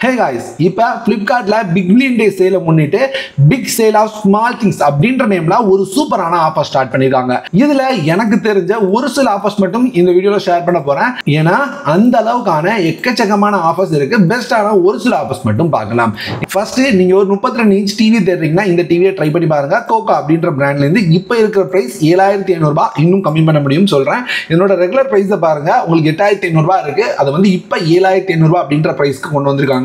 Hey guys, இப்போ Flipkartல Big Billion Day சேல முன்னிட்டு Big Sale of Small Things அப்படின்ற நேம்ல ஒரு சூப்பரான ஆஃபர் ஸ்டார்ட் பண்ணிருக்காங்க. இதுல எனக்கு தெரிஞ்ச ஒரு சில ஆஃபர்ஸ் மட்டும் இந்த வீடியோல ஷேர் பண்ண போறேன். ஏன்னா அந்த அளவுக்கான எக்கச்சக்கமான ஆஃபர்ஸ் இருக்கு. பெஸ்டான ஒரு சில ஆஃபர்ஸ் மட்டும் பார்க்கலாம். ஃபர்ஸ்ட் நீங்க ஒரு 32 இன்ச் டிவி தேடுறீங்கன்னா இந்த டிவியை ட்ரை பண்ணி பாருங்க. கோகா அப்படின்ற பிராண்ட்ல இருந்து இப்போ இருக்கிற பிரைஸ் 7500 ரூபாய், இன்னும் கம்மி பண்ண முடியும்னு சொல்றேன். என்னோட ரெகுலர் பிரைஸை பாருங்க, உங்களுக்கு 8500 ரூபாய் இருக்கு. அது வந்து இப்போ 7500 ரூபாய் அப்படின்ற பிரைஸ்க்கு கொண்டு வந்திருக்காங்க.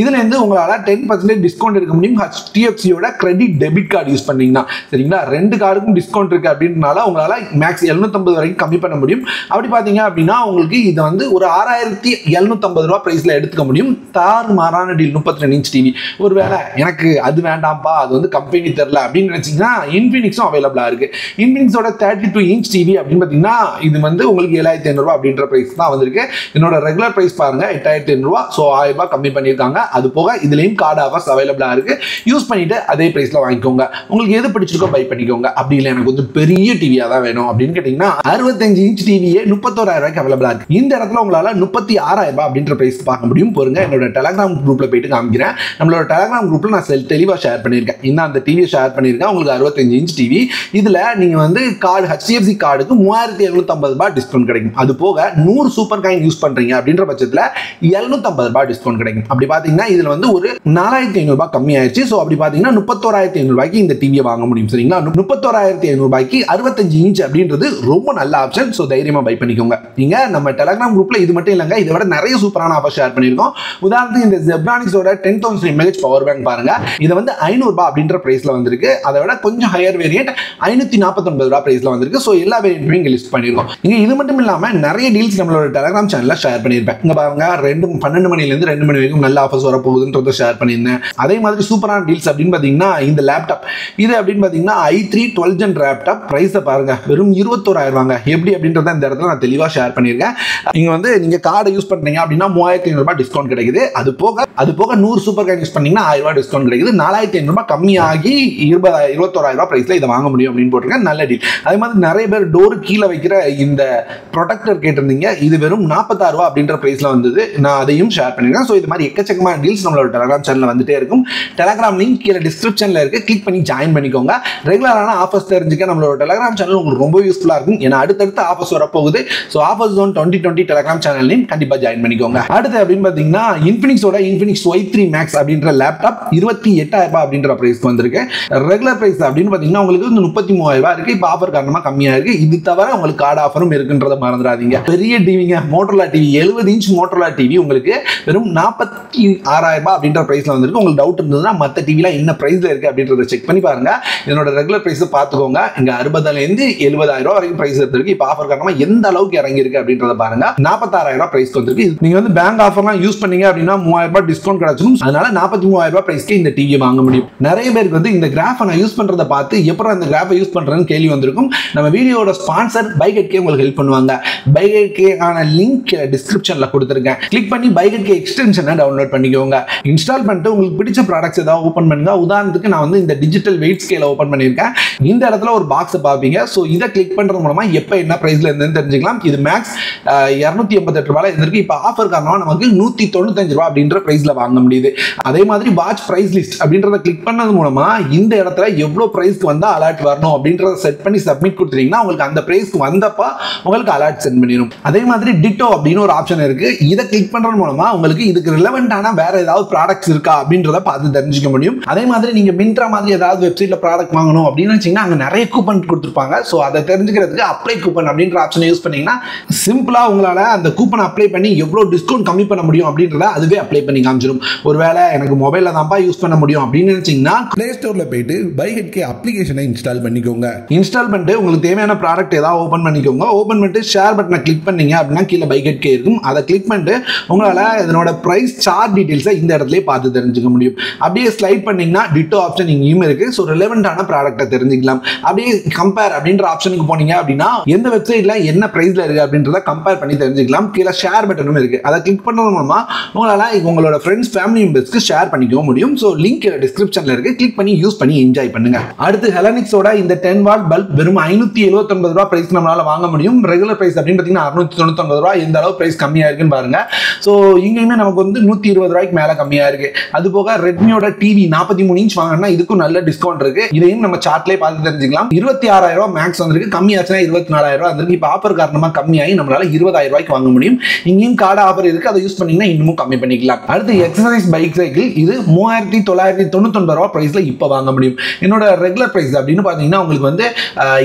இதுல இருந்து உங்களால 10% டிஸ்கவுண்ட் எடுக்க முடியும். HDFC யோட கிரெடிட் டெபிட் கார்டு யூஸ் பண்ணீங்கன்னா. சரிங்களா, ரெண்டு கார்டுக்கும் டிஸ்கவுண்ட் இருக்கு அப்படின்றனால உங்களால மேக்ஸ் 750 வரைக்கும் கம்மி பண்ண முடியும். அப்படி பாத்தீங்க அப்படின்னா உங்களுக்கு இது வந்து ஒரு 6750 ரூபாய் பிரைஸ்ல எடுத்துக்க முடியும். தாறுமாறான டீல். 32 inch TV. ஒருவேளை எனக்கு அது வேண்டாம்ப்பா, அது வந்து கம்பெனி தெரியல அப்படின்னு நினைச்சீங்கன்னா இன்ஃபினிக்ஸும் அவைலபிளா இருக்கு. இன்ஃபினிக்ஸோட 32 இன்ச் டிவி அப்படின்னு பாத்தீங்கன்னா இது வந்து உங்களுக்கு 7500 ரூபாய் அப்படின்ற பிரைஸ் தான் வந்திருக்கு. என்னோட ரெகுலர் பிரைஸ் பாருங்க 8500 ரூபாய். ஸோ 1000 ரூபாய் கம்மி பண்ணியிருக்காங்க. அது போக இதுலயும் கார்டு ஆஃபர்ஸ் அவைலபிளா இருக்கு. யூஸ் பண்ணிட்டு அதே பிரைஸ்ல வாங்கிக்கோங்க. உங்களுக்கு எது பிடிச்சிருக்கோ பை பண்ணிக்கோங்க. அப்படி இல்லை எனக்கு வந்து பெரிய டிவியா தான் வேணும் அப்படின்னு கேட்டீங்கன்னா 65 இன்ச் டிவியே 31000 ரூபாய்க்கு அவைலபிளா இருக்கு. இந்த இடத்துல உங்களால 36000 ரூபாய் அப்படின்ற பிரைஸ் பார்க்க முடியும். பாருங்க, என்னோட டெலகிராம் குரூப்ல போயிட்டு காமிக்கிறேன். நம்மளோட டெலகிராம் குரூப்ல நான் தெளிவா ஷேர் பண்ணியிருக்கேன். இன்னும் அந்த டிவியை ஷேர் பண்ணியிருக்கேன். உங்களுக்கு 65 இன்ச் டிவி. இதுல நீங்க வந்து கார்டு HDFC கார்டுக்கு 3750 ரூபாய் டிஸ்கவுண்ட் கிடைக்கும். அது போக 100 சூப்பர் காயின் யூஸ் பண்றீங்க அப்படின்ற பட்சத்துல 750 ரூபாய் டிஸ்கவுண்ட் கிடைக்கும். அப்படி பாத்தீங்கன்னா இதுல வந்து ஒரு 4500 ரூபாய் கம்மி ஆயிடுச்சு. ஸோ அப்படி பாத்தீங்கன்னா 31500 ரூபாய்க்கு இந்த டிவியை வாங்க முடியும். சரிங்களா, 31500 ரூபாய்க்கு 65 இன்ச் அப்படின்றது ரொம்ப நல்ல ஆப்ஷன். ஸோ தைரியமா பை பண்ணிக்கோங்க. நீங்க நம்ம டெலகிராம் குரூப்ல இது மட்டும் இல்லைங்க, இதை விட நிறைய சூப்பரான ஆஃபர் ஷேர் பண்ணியிருக்கோம். உதாரணத்துக்கு இந்த Zebronics-ஓட 10,000 mAh பவர் பேங்க் பாருங்க. இது வந்து 500 ரூபாய் அப்படின்ற பிரைஸ்ல வந்திருக்கு. அதை விட கொஞ்சம் ஹையர் வேரியன்ட் 549 ரூபாய் பிரைஸ்ல வந்திருக்கு. ஸோ எல்லா வேரியன்ட்டுமே இங்க லிஸ்ட் பண்ணிருக்கோம். இங்க இது மட்டும் இல்லாம நிறைய டீல்ஸ் நம்மளோட டெலகிராம் சேனல்ல ஷேர் பண்ணியிருப்பேன். இங்க பாருங்க, 12 மணிலேருந்து 2 மணி வரைக்கும் நல்ல ஆஃபர்ஸ் வரப்போகுதுன்றத ஷேர் பண்ணியிருந்தேன். அதே மாதிரி சூப்பரான டீல்ஸ் அப்படின்னு பாத்தீங்கன்னா இந்த லேப்டாப் இது அப்படின்னு பாத்தீங்கன்னா i3 12 Gen லேப்டாப் பிரைஸை பாருங்க, வெறும் 21000 ரூபாங்க. எப்படி அப்படின்றத இந்த இடத்துல நான் தெளிவா ஷேர் பண்ணியிருக்கேன். இங்க வந்து நீங்க கார்டை யூஸ் பண்றீங்க அப்படின்னா 3500 ரூபாய் டிஸ்கவுண்ட் கிடைக்குது. அது போக 100 சூப்பர் காயின் யூஸ் பண்ணீங்கன்னா 1000 ரூபாய் டிஸ்கவுண்ட் கிடைக்குது. 4500 ரூபாய் கம்மியாகி 21000 ரூபாய் பிரைஸ்ல இதை வாங்க முடியும் அப்படின்னு போட்டிருக்கேன். நல்ல டீல். அதே மாதிரி நிறைய பேர் டோர் கீழே வைக்கிற இந்த ப்ரொடெக்டர் கேட்டிருந்தீங்க. இது வெறும் 46 ரூபாய் அப்படின்ற பிரைஸ்ல வந்தது. நான் அதையும் ஷேர் பண்ணிருக்கேன். ஸோ இது மாதிரி எக்கச்சக்கமான டீல்ஸ் நம்மளோட டெலகிராம் சேனல்ல வந்துட்டே இருக்கும். டெலகிராம் லிங்க் கீழே டிஸ்கிரிப்ஷன்ல இருக்கு. கிளிக் பண்ணி ஜாயின் பண்ணிக்கோங்க. ரெகுலரான ஆஃபர்ஸ் தெரிஞ்சுக்க நம்மளோட டெலகிராம் சேனல் உங்களுக்கு ரொம்ப யூஸ்ஃபுல்லா இருக்கும். ஏன்னா அடுத்தடுத்த ஆஃபர்ஸ் வரப்போகுது. ஸோ ஆஃபர்ஸ் ஜோன் 2020 டெலகிராம் சேனல்லையும் கண்டிப்பா ஜாயின் பண்ணிக்கோங்க. அடுத்து அப்படின்னு பாத்தீங்கன்னா இன்ஃபினிக்ஸோட இன்ஃபினிக்ஸ் Y3 Max அப்படின்ற லேப்டாப் 28000 ரூபாய் அப்படின்ற பிரைஸ்க்கு வந்திருக்கு. ரெகுலர் பிரைஸ் அப்படின்னு பாத்தீங்கன்னா உங்களுக்கு வந்து 33000 ரூபாய் இருக்கு. இப்போ ஆஃபர் காரணமா கம்மியா இருக்கு. இது தவிர உங்களுக்கு கார்டு ஆஃபரும் இருக்குன்றத மறந்துடாதீங்க. பெரிய டிவிங்க, Motorola TV 70 inch Motorola TV உங்களுக்கு வெறும் 46000 ரூபாய் அப்படின்ற பிரைஸ்ல வந்திருக்கு. உங்களுக்கு டவுட் இருந்ததுன்னா மற்ற டிவிலாம் என்ன பிரைஸ்ல இருக்கு அப்படின்றத செக் பண்ணி பாருங்க. இதனோட ரெகுலர் பிரைஸ் பார்த்துக்கோங்க. இங்க 60,000 இருந்து 70,000 ரூபாய் வரைக்கும் பிரைஸ் இருக்கு. இப்போ ஆஃபர் காரணமா எந்த அளவுக்கு இறங்கி இருக்கு அப்படின்றத பாருங்க. 46000 ரூபாய் பிரைஸ் வந்திருக்கு. நீங்க வந்து பேங்க் ஆஃபர்லாம் யூஸ் பண்ணீங்க அப்படின்னா 3000 ரூபாய் டிஸ்கவுண்ட் கிடைச்சிடும். அதனால 43000 ரூபாய் பிரைஸ்க்கு இந்த டிவியை வாங்க முடியும். நிறைய பேருக்கு வந்து இந்த கிராஃபை நான் யூஸ் பண்றதை பார்த்து எப்படி அந்த கிராஃபை யூஸ் பண்றேன்னு கேள்வி வந்திருக்கும். நம்ம வீடியோட ஸ்பான்சர் பைகெட்கே உங்களுக்கு ஹெல்ப் பண்ணுவாங்க. பைகெட்கேக்கான லிங்க் டிஸ்கிரிப்ஷன்ல கொடுத்துருக்கேன். கிளிக் பண்ணி பைகெட்கே எக்ஸ்டென்ஷனை டவுன்லோட் பண்ணிக்கோங்க. இன்ஸ்டால் பண்ணிட்டு உங்களுக்கு பிடிச்ச ப்ராடக்ட்ஸ் ஏதாவது ஓப்பன் பண்ணுங்க. உதாரணத்துக்கு நான் வந்து இந்த டிஜிட்டல் வெயிட் ஸ்கேலை ஓப்பன் பண்ணியிருக்கேன். இந்த இடத்துல ஒரு பாக்ஸை பார்ப்பீங்க. ஸோ இதை கிளிக் பண்றது மூலமா எப்போ என்ன பிரைஸ்ல இருந்துன்னு தெரிஞ்சுக்கலாம். இது மேக்ஸ் 288 ரூபாய் இருந்திருக்கு. இப்போ ஆஃபர் காரணமா நமக்கு 195 ரூபாய் அப்படின்ற பிரைஸ்ல வாங்க முடியுது. அதே மாதிரி வாட்ச் பிரைஸ் லிஸ்ட் அப்படின்றத கிளிக் பண்ணது மூலமா இந்த இடத்துல எவ்வளவு பிரைஸ்க்கு வந்தா அலர்ட் வரணும் அப்படின்றத செட் பண்ணி சப்மிட் கொடுத்தீங்கன்னா உங்களுக்கு அந்த பிரைஸ்க்கு வந்தப்ப உங்களுக்கு அலர்ட் சென்ட் பண்ணிடும். அதே மாதிரி டிட்டோ அப்படின்னு ஒரு ஆப்ஷன் இருக்கு. இதை கிளிக் பண்றது மூலமா உங்களுக்கு இதுக்கு ரிலவெண்டான வேற ஏதாவது ப்ராடக்ட்ஸ் இருக்கா அப்படின்றத பார்த்து தெரிஞ்சுக்க முடியும். அதே மாதிரி நீங்க மின்ட்ரா மாதிரி ஏதாவது வெப்சைட்ல ப்ராடக்ட் வாங்கணும் அப்படின்னு நினைச்சீங்கன்னா அங்க நிறைய கூப்பன் கொடுத்துருப்பாங்க. ஸோ அதை தெரிஞ்சுக்கிறதுக்கு அப்ளை கூப்பன் அப்படின்ற ஆப்ஷனை யூஸ் பண்ணீங்கன்னா சிம்பிளா உங்களால அந்த கூப்பன் அப்ளை பண்ணி எவ்வளவு டிஸ்கவுண்ட் கம்மி பண்ண முடியும் அப்படின்றத அதுவே அப்ளை பண்ணி காமிச்சிடும். ஒருவேளை எனக்கு மொபைல்ல தான்ப்பா யூஸ் பண்ண முடியும் அப்படின்னு நினைச்சீங்கன்னா பிளே ஸ்டோர்ல போயிட்டு பைகெட்கே அப்ளிகேஷனை இன்ஸ்டால் பண்ணிக்கோங்க. இன்ஸ்டால் பண்ணிட்டு உங்களுக்கு தேவையான ப்ராடக்ட் ஏதாவது ஓபன் பண்ணிக்கோங்க. ஓபன் பண்ணிட்டு ஷேர் பட்டனை கிளிக் பண்ணீங்க அப்படின்னா கீழே பைகெட்கே இருக்கும். அதை கிளிக் பண்ணிட்டு உங்களால இதனோட பிரைஸ் சார்ட் டீடைல்ஸை இந்த இடத்துலயே பார்த்து தெரிஞ்சுக்க முடியும். அப்படியே ஸ்லைட் பண்ணீங்கன்னா டிட்டோ ஆப்ஷன் இங்கேயும் இருக்கு. ஸோ ரெலவெண்டான ப்ராடக்ட்டை தெரிஞ்சுக்கலாம். அப்படியே கம்பேர் அப்படின்ற ஆப்ஷனுக்கு போனீங்க அப்படின்னா எந்த வெப்சைட்ல என்ன பிரைஸ்ல இருக்கு அப்படின்றத கம்பேர் பண்ணி தெரிஞ்சுக்கலாம். கீழே ஷேர் பட்டனும் இருக்கு. அதை கிளிக் பண்ணது மூலமா உங்களால உங்களோட ஃப்ரெண்ட்ஸ் ஃபேமிலி மெம்பர்ஸ்க்கு ஷேர் பண்ணிக்கவும் முடியும். ஸோ லிங்க் டிஸ்கிரிப்ஷன்ல இருக்கு. கிளிக் பண்ணி யூஸ் பண்ணி என்ஜாய் பண்ணுங்க. அடுத்து ஹெலனிக்ஸோட இந்த 10 வாட் பல்ப் வெறும் 579 ரூபாய் பிரைஸ் நம்மளால வாங்க முடியும். ரெகுலர் பிரைஸ் அப்படின்னு பார்த்தீங்கன்னா 699 ரூபாய். எந்த அளவு பிரைஸ் கம்மியா இருக்குன்னு பாருங்க. ஸோ இங்கேயுமே நமக்கு வந்து 120 ரூபாய்க்கு மேல கம்மியா இருக்கு. அது போக ரெட்மியோட டிவி 43 இன்ச் வாங்கினா இதுக்கும் நல்ல டிஸ்கவுண்ட் இருக்கு. இதையும் நம்ம சார்ட்லயே பார்த்து தெரிஞ்சுக்கலாம். 26,000 ரூபாய் மேக்ஸ் வந்திருக்கு, கம்மியாச்சுன்னா 24,000 ரூபாய் வந்திருக்கு. இப்போ ஆஃபர் காரணமா கம்மியாகி நம்மளால 20,000 ரூபாய்க்கு வாங்க முடியும். இங்கேயும் கார்டு ஆஃபர் இருக்கு, அதை யூஸ் பண்ணீங்கன்னா இன்னமும் கம்மி பண்ணிக்கலாம். அடுத்து எக்ஸசைஸ் பைக் சைக்கிள், இது 3,999 ரூபாய் பிரைஸ்ல இப்போ வாங்க முடியும். என்னோட ரெகுலர் பிரைஸ் அப்படின்னு பாத்தீங்கன்னா உங்களுக்கு வந்து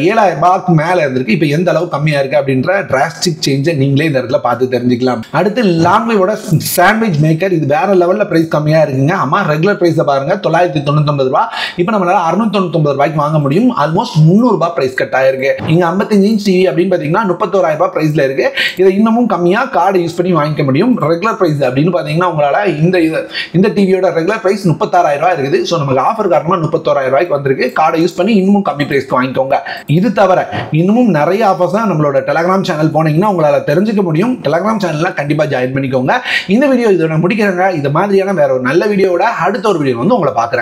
7,000 ரூபாய்க்கு மேல இருந்திருக்கு. இப்போ எந்த அளவு கம்மியா இருக்கு அப்படின்ற டிராஸ்டிக் சேஞ்சை நீங்களே இந்த இடத்துல பார்த்து தெரிஞ்சுக்கலாம். அடுத்து லாங்வேவோட சாண்ட்விச் மேக்கர், இது வேற லெவல்ல பிரைஸ் கம்மியா இருக்குங்க. ஆமா, ரெகுலர் பிரைஸ் பாருங்க 999 ரூபாய், இப்போ நம்மளால 699 ரூபாய்க்கு வாங்க முடியும். ஆல்மோஸ்ட் 300 ரூபாய் பிரைஸ் கட் ஆயிருக்கு. இங்க 55 இன்ச் டிவி அப்படின்னு பாத்தீங்கன்னா 31,000 ரூபாய் பிரைஸ்ல இருக்கு. இதை இன்னமும் கம்மியா கார்டு யூஸ் பண்ணி வாங்கிக்க முடியும். ரெகுலர் பிரைஸ் அப்படின்னு பாத்தீங்கன்னா உங்களால இந்த டிவியோட ரெகுலர் பிரைஸ் 36,000 ரூபாய் இருக்குது. ஸோ நமக்கு ஆஃபர் காரணமா 31,000 ரூபாய்க்கு வந்திருக்கு. கார்டை யூஸ் பண்ணி இன்னமும் கம்மி பிரைஸ்க்கு வாங்கிக்கோங்க. இது தவிர இன்னமும் நிறைய ஆஃபர்ஸ் தான் நம்மளோட டெலிகிராம் சேனல் போனீங்கன்னா உங்களால தெரிஞ்சுக்க முடியும். டெலிகிராம் சேனல்ல கண்டிப்பா ஜாயின் பண்ணிக்கோங்க. இந்த வீடியோ இதோட முடிக்கிறேங்க. இது மாதிரியான வேற ஒரு நல்ல வீடியோட அடுத்த ஒரு வீடியோ வந்து உங்களை பார்க்குறேன்.